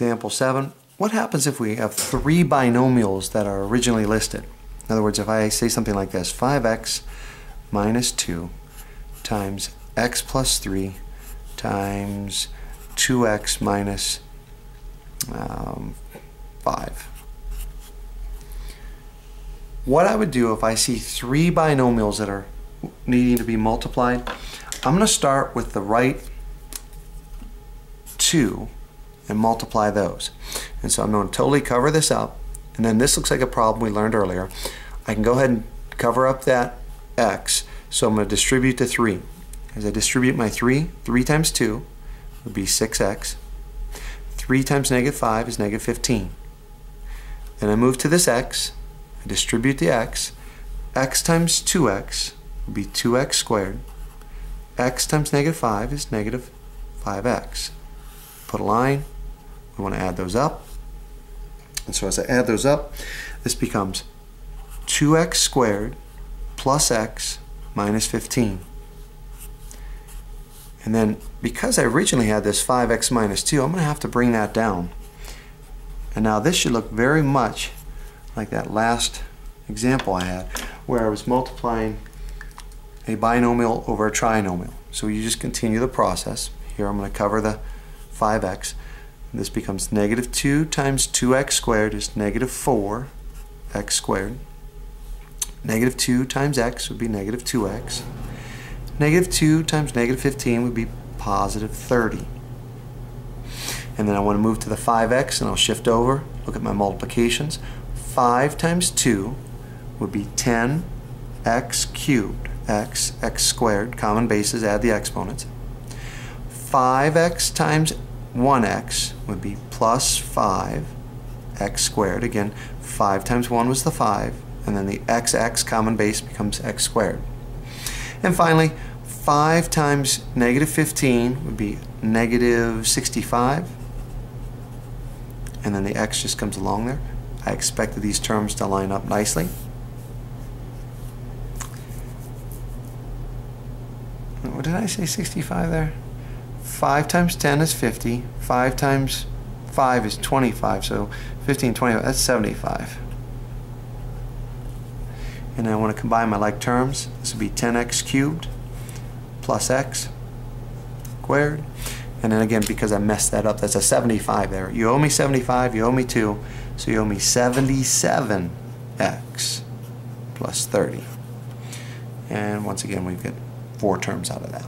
Example 7. What happens if we have three binomials that are originally listed? In other words, if I say something like this, 5x minus 2 times x plus 3 times 2x minus 5. What I would do if I see three binomials that are needing to be multiplied, I'm going to start with the right two and multiply those. And so I'm going to totally cover this up, and then this looks like a problem we learned earlier. I can go ahead and cover up that x, so I'm going to distribute the 3. As I distribute my 3 times 2 would be 6x. 3 times negative 5 is negative 15. Then I move to this x, I distribute the x. X times 2x would be 2x squared. X times negative 5 is negative 5x. Put a line. We want to add those up. And so as I add those up, this becomes 2x squared plus x minus 15. And then because I originally had this 5x minus 2, I'm going to have to bring that down. And now this should look very much like that last example I had, where I was multiplying a binomial over a trinomial. So you just continue the process. Here I'm going to cover the 5x. This becomes negative 2 times 2x squared is negative 4x squared. Negative 2 times x would be negative 2x. Negative 2 times negative 15 would be positive 30. And then I want to move to the 5x, and I'll shift over, look at my multiplications. 5 times 2 would be 10x cubed. X squared, common bases, add the exponents. 5x times 1x would be plus 5x squared. Again, 5 times 1 was the 5, and then the x common base becomes x squared. And finally, 5 times negative 15 would be negative 65, and then the x just comes along there. I expected these terms to line up nicely. What did I say, 65 there? 5 times 10 is 50. 5 times 5 is 25. So 15, 25, that's 75. And I want to combine my like terms. This would be 10x cubed plus x squared. And then again, because I messed that up, that's a 75 there. You owe me 75, you owe me 2. So you owe me 77x plus 30. And once again, we get 4 terms out of that.